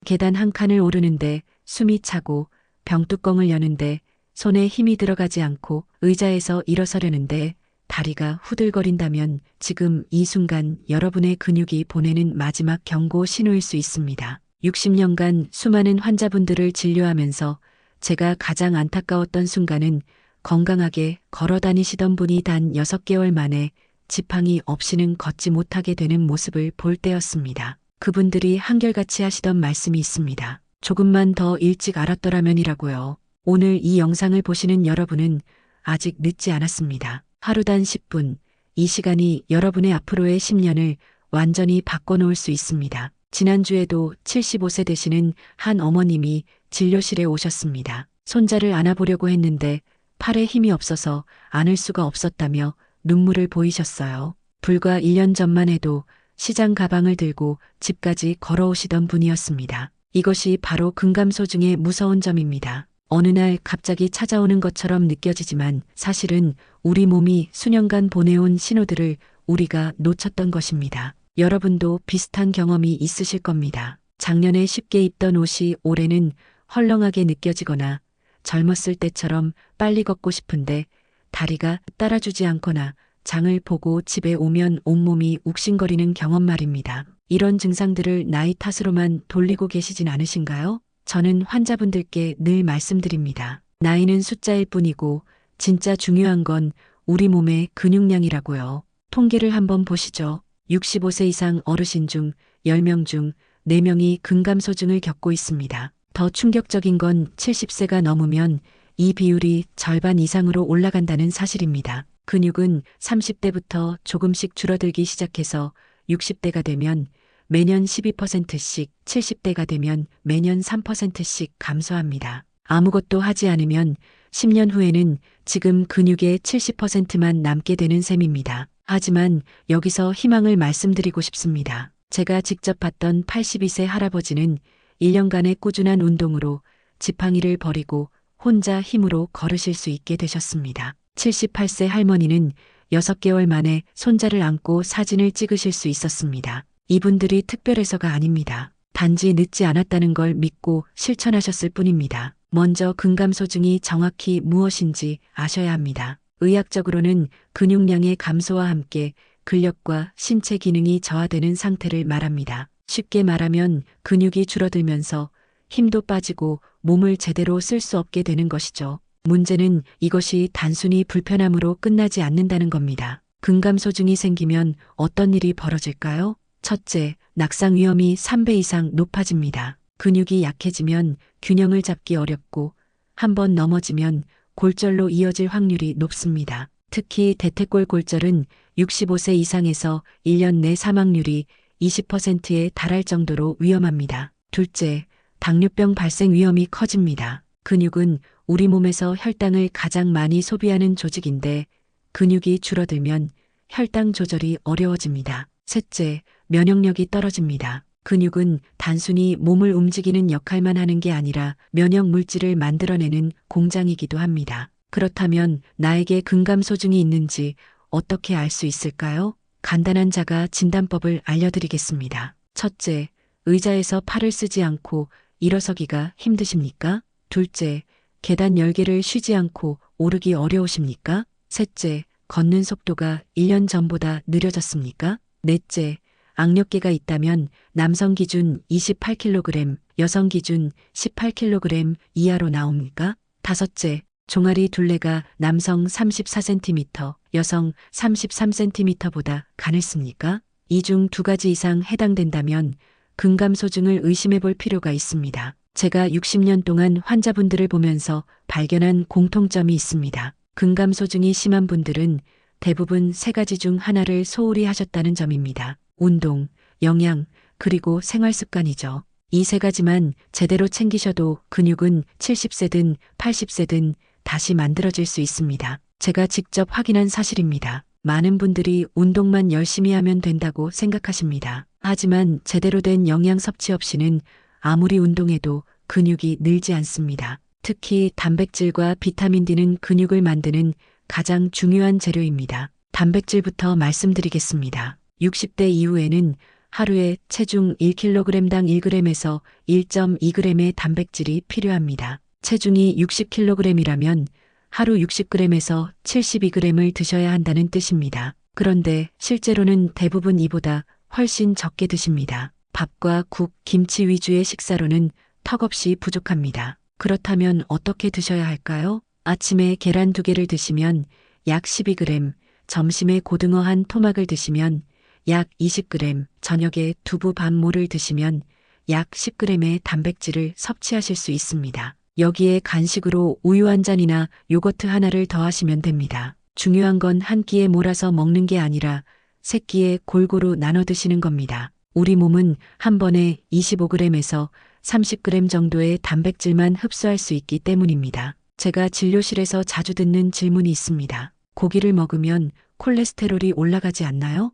계단 한 칸을 오르는데 숨이 차고 병뚜껑을 여는데 손에 힘이 들어가지 않고 의자에서 일어서려는데 다리가 후들거린다면 지금 이 순간 여러분의 근육이 보내는 마지막 경고 신호일 수 있습니다. 60년간 수많은 환자분들을 진료하면서 제가 가장 안타까웠던 순간은 건강하게 걸어 다니시던 분이 단 6개월 만에 지팡이 없이는 걷지 못하게 되는 모습을 볼 때였습니다. 그분들이 한결같이 하시던 말씀이 있습니다. 조금만 더 일찍 알았더라면이라고요. 오늘 이 영상을 보시는 여러분은 아직 늦지 않았습니다. 하루단 10분, 이 시간이 여러분의 앞으로의 10년을 완전히 바꿔놓을 수 있습니다. 지난주에도 75세 되시는 한 어머님이 진료실에 오셨습니다. 손자를 안아보려고 했는데 팔에 힘이 없어서 안을 수가 없었다며 눈물을 보이셨어요. 불과 1년 전만 해도 시장 가방을 들고 집까지 걸어오시던 분이었습니다. 이것이 바로 근감소증의 무서운 점입니다. 어느 날 갑자기 찾아오는 것처럼 느껴지지만 사실은 우리 몸이 수년간 보내온 신호들을 우리가 놓쳤던 것입니다. 여러분도 비슷한 경험이 있으실 겁니다. 작년에 쉽게 입던 옷이 올해는 헐렁하게 느껴지거나 젊었을 때처럼 빨리 걷고 싶은데 다리가 따라주지 않거나 장을 보고 집에 오면 온몸이 욱신거리는 경험 말입니다. 이런 증상들을 나이 탓으로만 돌리고 계시진 않으신가요? 저는 환자분들께 늘 말씀드립니다. 나이는 숫자일 뿐이고 진짜 중요한 건 우리 몸의 근육량이라고요. 통계를 한번 보시죠. 65세 이상 어르신 중 10명 중 4명이 근감소증을 겪고 있습니다. 더 충격적인 건 70세가 넘으면 이 비율이 절반 이상으로 올라간다는 사실입니다. 근육은 30대부터 조금씩 줄어들기 시작해서 60대가 되면 매년 12%씩, 70대가 되면 매년 3%씩 감소합니다. 아무것도 하지 않으면 10년 후에는 지금 근육의 70%만 남게 되는 셈입니다. 하지만 여기서 희망을 말씀드리고 싶습니다. 제가 직접 봤던 82세 할아버지는 1년간의 꾸준한 운동으로 지팡이를 버리고 혼자 힘으로 걸으실 수 있게 되셨습니다. 78세 할머니는 6개월 만에 손자를 안고 사진을 찍으실 수 있었습니다. 이분들이 특별해서가 아닙니다. 단지 늦지 않았다는 걸 믿고 실천하셨을 뿐입니다. 먼저 근감소증이 정확히 무엇인지 아셔야 합니다. 의학적으로는 근육량의 감소와 함께 근력과 신체 기능이 저하되는 상태를 말합니다. 쉽게 말하면 근육이 줄어들면서 힘도 빠지고 몸을 제대로 쓸 수 없게 되는 것이죠. 문제는 이것이 단순히 불편함으로 끝나지 않는다는 겁니다. 근감소증이 생기면 어떤 일이 벌어질까요? 첫째, 낙상 위험이 3배 이상 높아집니다. 근육이 약해지면 균형을 잡기 어렵고 한번 넘어지면 골절로 이어질 확률이 높습니다. 특히 대퇴골 골절은 65세 이상에서 1년 내 사망률이 20%에 달할 정도로 위험합니다. 둘째, 당뇨병 발생 위험이 커집니다. 근육은 우리 몸에서 혈당을 가장 많이 소비하는 조직인데 근육이 줄어들면 혈당 조절이 어려워집니다. 셋째, 면역력이 떨어집니다. 근육은 단순히 몸을 움직이는 역할만 하는 게 아니라 면역 물질을 만들어내는 공장이기도 합니다. 그렇다면 나에게 근감소증이 있는지 어떻게 알 수 있을까요? 간단한 자가 진단법을 알려드리겠습니다. 첫째, 의자에서 팔을 쓰지 않고 일어서기가 힘드십니까? 둘째, 계단 10개를 쉬지 않고 오르기 어려우십니까? 셋째, 걷는 속도가 1년 전보다 느려졌습니까? 넷째, 악력계가 있다면 남성 기준 28kg, 여성 기준 18kg 이하로 나옵니까? 다섯째, 종아리 둘레가 남성 34cm, 여성 33cm보다 가늘습니까? 이 중 2가지 이상 해당된다면 근감소증을 의심해 볼 필요가 있습니다. 제가 60년 동안 환자분들을 보면서 발견한 공통점이 있습니다. 근감소증이 심한 분들은 대부분 3가지 중 하나를 소홀히 하셨다는 점입니다. 운동, 영양, 그리고 생활습관이죠. 이 3가지만 제대로 챙기셔도 근육은 70세든 80세든 다시 만들어질 수 있습니다. 제가 직접 확인한 사실입니다. 많은 분들이 운동만 열심히 하면 된다고 생각하십니다. 하지만 제대로 된 영양 섭취 없이는 아무리 운동해도 근육이 늘지 않습니다. 특히 단백질과 비타민 D는 근육을 만드는 가장 중요한 재료입니다. 단백질부터 말씀드리겠습니다. 60대 이후에는 하루에 체중 1kg당 1g에서 1.2g의 단백질이 필요합니다. 체중이 60kg이라면 하루 60g에서 72g을 드셔야 한다는 뜻입니다. 그런데 실제로는 대부분 이보다 훨씬 적게 드십니다. 밥과 국, 김치 위주의 식사로는 턱없이 부족합니다. 그렇다면 어떻게 드셔야 할까요? 아침에 계란 2개를 드시면 약 12g, 점심에 고등어 한 토막을 드시면 약 20g, 저녁에 두부 반 모를 드시면 약 10g의 단백질을 섭취하실 수 있습니다. 여기에 간식으로 우유 한 잔이나 요거트 하나를 더하시면 됩니다. 중요한 건 한 끼에 몰아서 먹는 게 아니라 세 끼에 골고루 나눠 드시는 겁니다. 우리 몸은 한 번에 25g에서 30g 정도의 단백질만 흡수할 수 있기 때문입니다. 제가 진료실에서 자주 듣는 질문이 있습니다. 고기를 먹으면 콜레스테롤이 올라가지 않나요?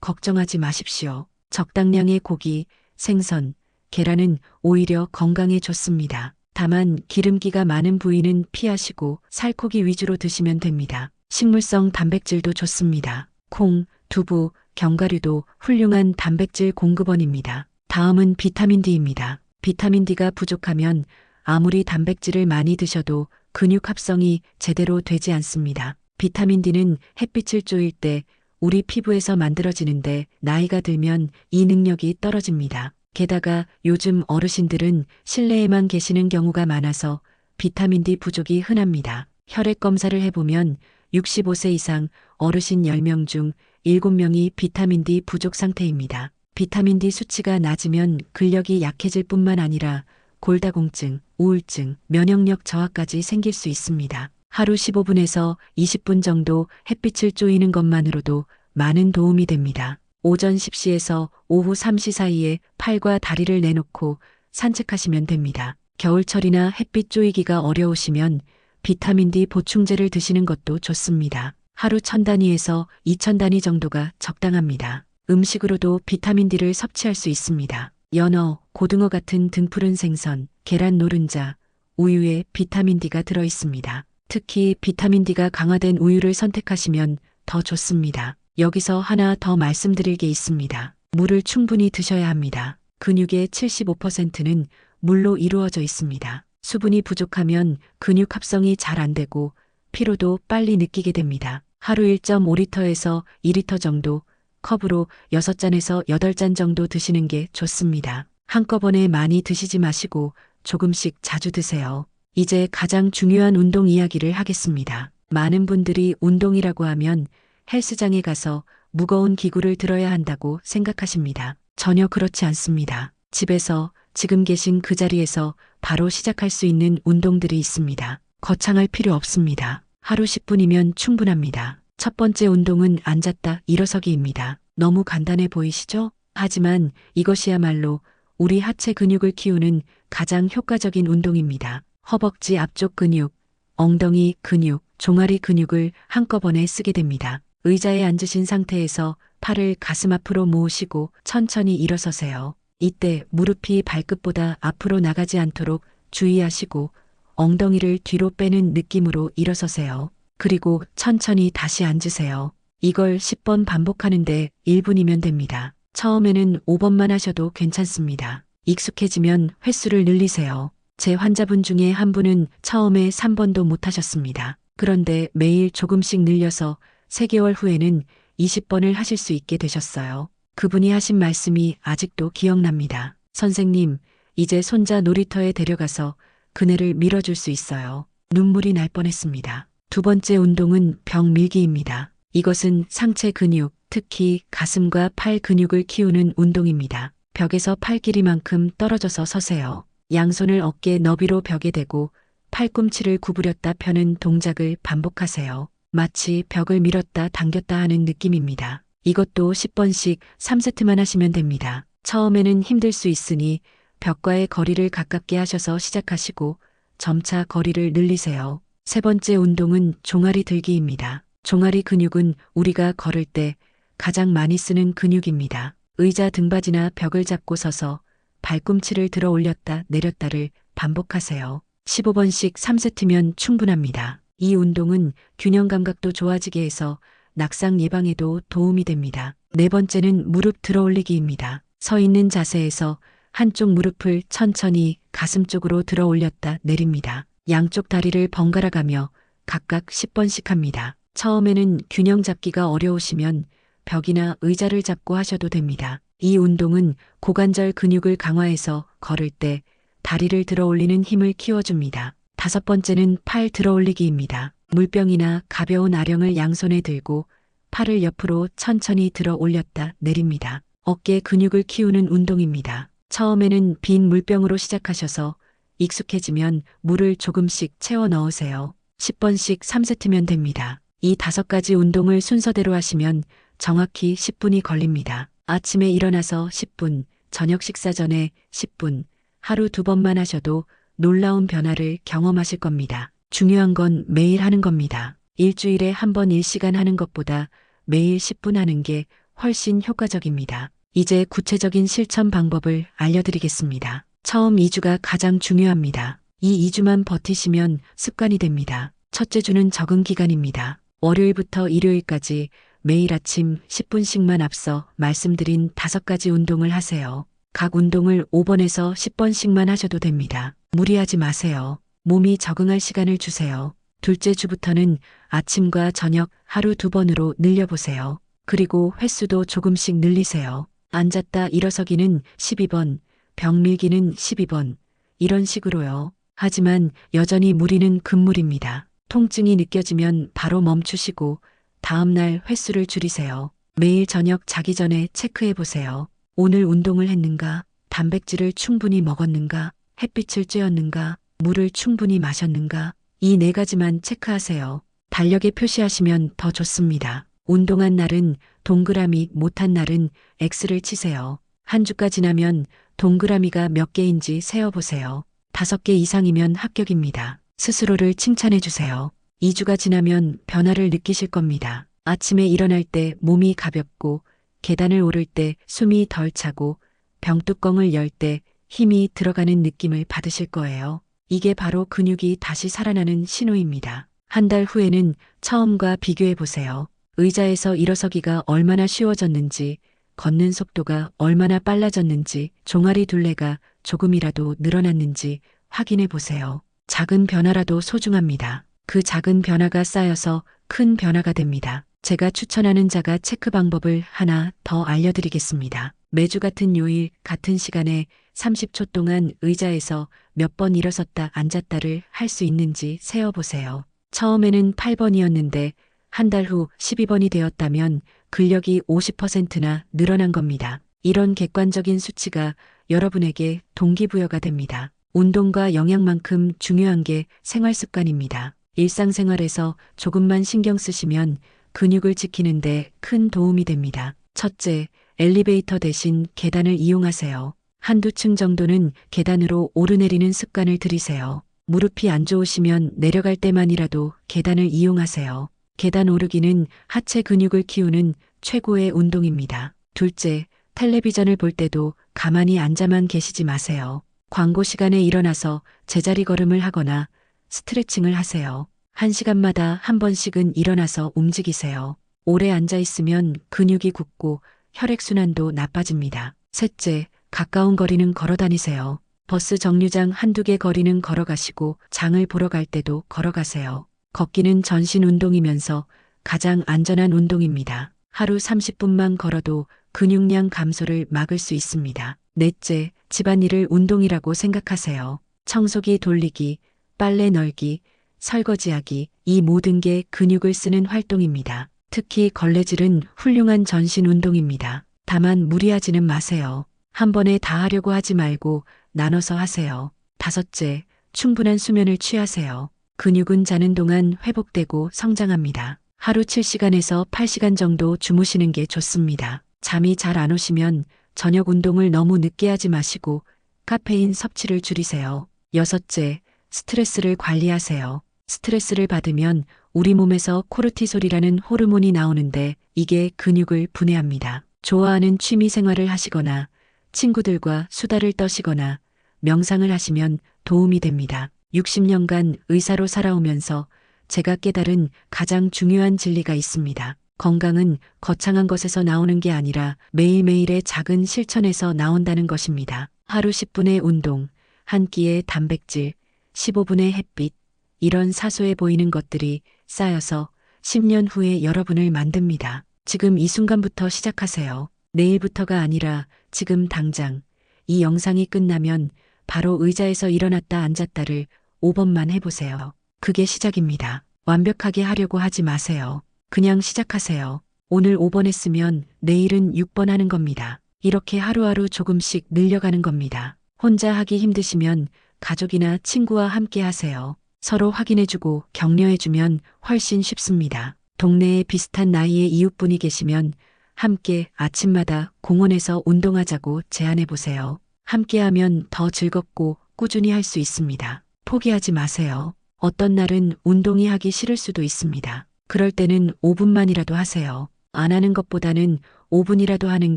걱정하지 마십시오. 적당량의 고기, 생선, 계란은 오히려 건강에 좋습니다. 다만 기름기가 많은 부위는 피하시고 살코기 위주로 드시면 됩니다. 식물성 단백질도 좋습니다. 콩, 두부, 견과류도 훌륭한 단백질 공급원입니다. 다음은 비타민 D입니다. 비타민 D가 부족하면 아무리 단백질을 많이 드셔도 근육 합성이 제대로 되지 않습니다. 비타민 D는 햇빛을 쬐일 때 우리 피부에서 만들어지는데 나이가 들면 이 능력이 떨어집니다. 게다가 요즘 어르신들은 실내에만 계시는 경우가 많아서 비타민 D 부족이 흔합니다. 혈액 검사를 해보면 65세 이상 어르신 10명 중 7명이 비타민 D 부족 상태입니다. 비타민 D 수치가 낮으면 근력이 약해질 뿐만 아니라 골다공증, 우울증, 면역력 저하까지 생길 수 있습니다. 하루 15분에서 20분 정도 햇빛을 쬐이는 것만으로도 많은 도움이 됩니다. 오전 10시에서 오후 3시 사이에 팔과 다리를 내놓고 산책하시면 됩니다. 겨울철이나 햇빛 쬐이기가 어려우시면 비타민 D 보충제를 드시는 것도 좋습니다. 하루 1000단위에서 2000단위 정도가 적당합니다. 음식으로도 비타민 D를 섭취할 수 있습니다. 연어, 고등어 같은 등푸른 생선, 계란 노른자, 우유에 비타민 D가 들어 있습니다. 특히 비타민 D가 강화된 우유를 선택하시면 더 좋습니다. 여기서 하나 더 말씀드릴 게 있습니다. 물을 충분히 드셔야 합니다. 근육의 75%는 물로 이루어져 있습니다. 수분이 부족하면 근육 합성이 잘 안 되고 피로도 빨리 느끼게 됩니다. 하루 1.5리터에서 2리터 정도, 컵으로 6잔에서 8잔 정도 드시는 게 좋습니다. 한꺼번에 많이 드시지 마시고 조금씩 자주 드세요. 이제 가장 중요한 운동 이야기를 하겠습니다. 많은 분들이 운동이라고 하면 헬스장에 가서 무거운 기구를 들어야 한다고 생각하십니다. 전혀 그렇지 않습니다. 집에서 지금 계신 그 자리에서 바로 시작할 수 있는 운동들이 있습니다. 거창할 필요 없습니다. 하루 10분이면 충분합니다. 첫 번째 운동은 앉았다 일어서기입니다. 너무 간단해 보이시죠? 하지만 이것이야말로 우리 하체 근육을 키우는 가장 효과적인 운동입니다. 허벅지 앞쪽 근육, 엉덩이 근육, 종아리 근육을 한꺼번에 쓰게 됩니다. 의자에 앉으신 상태에서 팔을 가슴 앞으로 모으시고 천천히 일어서세요. 이때 무릎이 발끝보다 앞으로 나가지 않도록 주의하시고 엉덩이를 뒤로 빼는 느낌으로 일어서세요. 그리고 천천히 다시 앉으세요. 이걸 10번 반복하는데 1분이면 됩니다. 처음에는 5번만 하셔도 괜찮습니다. 익숙해지면 횟수를 늘리세요. 제 환자분 중에 한 분은 처음에 3번도 못 하셨습니다. 그런데 매일 조금씩 늘려서 3개월 후에는 20번을 하실 수 있게 되셨어요. 그분이 하신 말씀이 아직도 기억납니다. 선생님, 이제 손자 놀이터에 데려가서 그네를 밀어줄 수 있어요. 눈물이 날 뻔했습니다. 두 번째 운동은 벽 밀기입니다. 이것은 상체 근육, 특히 가슴과 팔 근육을 키우는 운동입니다. 벽에서 팔 길이만큼 떨어져서 서세요. 양손을 어깨 너비로 벽에 대고 팔꿈치를 구부렸다 펴는 동작을 반복하세요. 마치 벽을 밀었다 당겼다 하는 느낌입니다. 이것도 10번씩 3세트만 하시면 됩니다. 처음에는 힘들 수 있으니 벽과의 거리를 가깝게 하셔서 시작하시고 점차 거리를 늘리세요. 세 번째 운동은 종아리 들기입니다. 종아리 근육은 우리가 걸을 때 가장 많이 쓰는 근육입니다. 의자 등받이나 벽을 잡고 서서 발꿈치를 들어 올렸다 내렸다를 반복하세요. 15번씩 3세트면 충분합니다. 이 운동은 균형 감각도 좋아지게 해서 낙상 예방에도 도움이 됩니다. 네 번째는 무릎 들어 올리기입니다. 서 있는 자세에서 한쪽 무릎을 천천히 가슴 쪽으로 들어 올렸다 내립니다. 양쪽 다리를 번갈아 가며 각각 10번씩 합니다. 처음에는 균형 잡기가 어려우시면 벽이나 의자를 잡고 하셔도 됩니다. 이 운동은 고관절 근육을 강화해서 걸을 때 다리를 들어 올리는 힘을 키워줍니다. 다섯 번째는 팔 들어 올리기입니다. 물병이나 가벼운 아령을 양손에 들고 팔을 옆으로 천천히 들어 올렸다 내립니다. 어깨 근육을 키우는 운동입니다. 처음에는 빈 물병으로 시작하셔서 익숙해지면 물을 조금씩 채워 넣으세요. 10번씩 3세트면 됩니다. 이 5가지 운동을 순서대로 하시면 정확히 10분이 걸립니다. 아침에 일어나서 10분, 저녁 식사 전에 10분, 하루 2번만 하셔도 놀라운 변화를 경험하실 겁니다. 중요한 건 매일 하는 겁니다. 일주일에 한 번 1시간 하는 것보다 매일 10분 하는 게 훨씬 효과적입니다. 이제 구체적인 실천 방법을 알려드리겠습니다. 처음 2주가 가장 중요합니다. 이 2주만 버티시면 습관이 됩니다. 첫째 주는 적응 기간입니다. 월요일부터 일요일까지 매일 아침 10분씩만 앞서 말씀드린 5가지 운동을 하세요. 각 운동을 5번에서 10번씩만 하셔도 됩니다. 무리하지 마세요. 몸이 적응할 시간을 주세요. 둘째 주부터는 아침과 저녁 하루 2번으로 늘려보세요. 그리고 횟수도 조금씩 늘리세요. 앉았다 일어서기는 12번, 벽 밀기는 12번, 이런 식으로요. 하지만 여전히 무리는 금물입니다. 통증이 느껴지면 바로 멈추시고 다음날 횟수를 줄이세요. 매일 저녁 자기 전에 체크해 보세요. 오늘 운동을 했는가? 단백질을 충분히 먹었는가? 햇빛을 쬐었는가? 물을 충분히 마셨는가? 이 4가지만 체크하세요. 달력에 표시하시면 더 좋습니다. 운동한 날은 동그라미, 못한 날은 X를 치세요. 한 주가 지나면 동그라미가 몇 개인지 세어보세요. 5개 이상이면 합격입니다. 스스로를 칭찬해 주세요. 2주가 지나면 변화를 느끼실 겁니다. 아침에 일어날 때 몸이 가볍고 계단을 오를 때 숨이 덜 차고 병뚜껑을 열 때 힘이 들어가는 느낌을 받으실 거예요. 이게 바로 근육이 다시 살아나는 신호입니다. 한 달 후에는 처음과 비교해 보세요. 의자에서 일어서기가 얼마나 쉬워졌는지, 걷는 속도가 얼마나 빨라졌는지, 종아리 둘레가 조금이라도 늘어났는지 확인해 보세요. 작은 변화라도 소중합니다. 그 작은 변화가 쌓여서 큰 변화가 됩니다. 제가 추천하는 자가 체크 방법을 하나 더 알려드리겠습니다. 매주 같은 요일, 같은 시간에 30초 동안 의자에서 몇 번 일어섰다 앉았다를 할 수 있는지 세어보세요. 처음에는 8번이었는데 한 달 후 12번이 되었다면 근력이 50%나 늘어난 겁니다. 이런 객관적인 수치가 여러분에게 동기부여가 됩니다. 운동과 영양만큼 중요한 게 생활 습관입니다. 일상생활에서 조금만 신경 쓰시면 근육을 지키는데 큰 도움이 됩니다. 첫째, 엘리베이터 대신 계단을 이용하세요. 한두 층 정도는 계단으로 오르내리는 습관을 들이세요. 무릎이 안 좋으시면 내려갈 때만이라도 계단을 이용하세요. 계단 오르기는 하체 근육을 키우는 최고의 운동입니다. 둘째, 텔레비전을 볼 때도 가만히 앉아만 계시지 마세요. 광고 시간에 일어나서 제자리 걸음을 하거나 스트레칭을 하세요. 1시간마다 한 번씩은 일어나서 움직이세요. 오래 앉아 있으면 근육이 굳고 혈액순환도 나빠집니다. 셋째, 가까운 거리는 걸어 다니세요. 버스 정류장 한두 개 거리는 걸어가시고 장을 보러 갈 때도 걸어가세요. 걷기는 전신 운동이면서 가장 안전한 운동입니다. 하루 30분만 걸어도 근육량 감소를 막을 수 있습니다. 넷째, 집안일을 운동이라고 생각하세요. 청소기 돌리기, 빨래 널기, 설거지하기, 이 모든 게 근육을 쓰는 활동입니다. 특히 걸레질은 훌륭한 전신 운동입니다. 다만 무리하지는 마세요. 한 번에 다 하려고 하지 말고 나눠서 하세요. 다섯째, 충분한 수면을 취하세요. 근육은 자는 동안 회복되고 성장합니다. 하루 7시간에서 8시간 정도 주무시는 게 좋습니다. 잠이 잘 안 오시면 저녁 운동을 너무 늦게 하지 마시고 카페인 섭취를 줄이세요. 여섯째, 스트레스를 관리하세요. 스트레스를 받으면 우리 몸에서 코르티솔이라는 호르몬이 나오는데 이게 근육을 분해합니다. 좋아하는 취미 생활을 하시거나 친구들과 수다를 떠시거나 명상을 하시면 도움이 됩니다. 60년간 의사로 살아오면서 제가 깨달은 가장 중요한 진리가 있습니다. 건강은 거창한 것에서 나오는 게 아니라 매일매일의 작은 실천에서 나온다는 것입니다. 하루 10분의 운동, 한 끼의 단백질, 15분의 햇빛, 이런 사소해 보이는 것들이 쌓여서 10년 후에 여러분을 만듭니다. 지금 이 순간부터 시작하세요. 내일부터가 아니라 지금 당장. 이 영상이 끝나면 바로 의자에서 일어났다 앉았다를 5번만 해보세요. 그게 시작입니다. 완벽하게 하려고 하지 마세요. 그냥 시작하세요. 오늘 5번 했으면 내일은 6번 하는 겁니다. 이렇게 하루하루 조금씩 늘려가는 겁니다. 혼자 하기 힘드시면 가족이나 친구와 함께 하세요. 서로 확인해주고 격려해주면 훨씬 쉽습니다. 동네에 비슷한 나이의 이웃분이 계시면 함께 아침마다 공원에서 운동하자고 제안해보세요. 함께하면 더 즐겁고 꾸준히 할 수 있습니다. 포기하지 마세요. 어떤 날은 운동이 하기 싫을 수도 있습니다. 그럴 때는 5분만이라도 하세요. 안 하는 것보다는 5분이라도 하는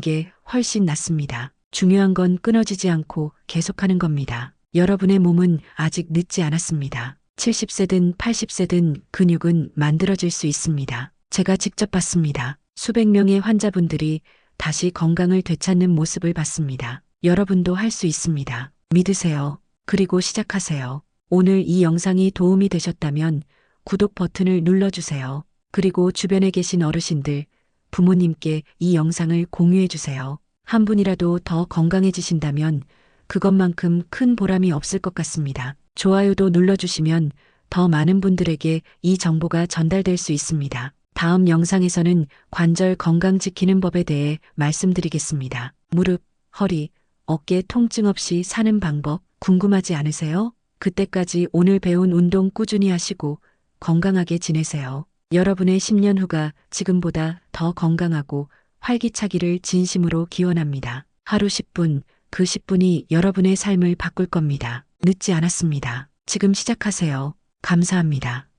게 훨씬 낫습니다. 중요한 건 끊어지지 않고 계속하는 겁니다. 여러분의 몸은 아직 늦지 않았습니다. 70세든 80세든 근육은 만들어질 수 있습니다. 제가 직접 봤습니다. 수백 명의 환자분들이 다시 건강을 되찾는 모습을 봤습니다. 여러분도 할 수 있습니다. 믿으세요. 그리고 시작하세요. 오늘 이 영상이 도움이 되셨다면 구독 버튼을 눌러주세요. 그리고 주변에 계신 어르신들, 부모님께 이 영상을 공유해 주세요. 한 분이라도 더 건강해지신다면 그것만큼 큰 보람이 없을 것 같습니다. 좋아요도 눌러주시면 더 많은 분들에게 이 정보가 전달될 수 있습니다. 다음 영상에서는 관절 건강 지키는 법에 대해 말씀드리겠습니다. 무릎, 허리, 어깨 통증 없이 사는 방법 궁금하지 않으세요? 그때까지 오늘 배운 운동 꾸준히 하시고 건강하게 지내세요. 여러분의 10년 후가 지금보다 더 건강하고 활기차기를 진심으로 기원합니다. 하루 10분, 그 10분이 여러분의 삶을 바꿀 겁니다. 늦지 않았습니다. 지금 시작하세요. 감사합니다.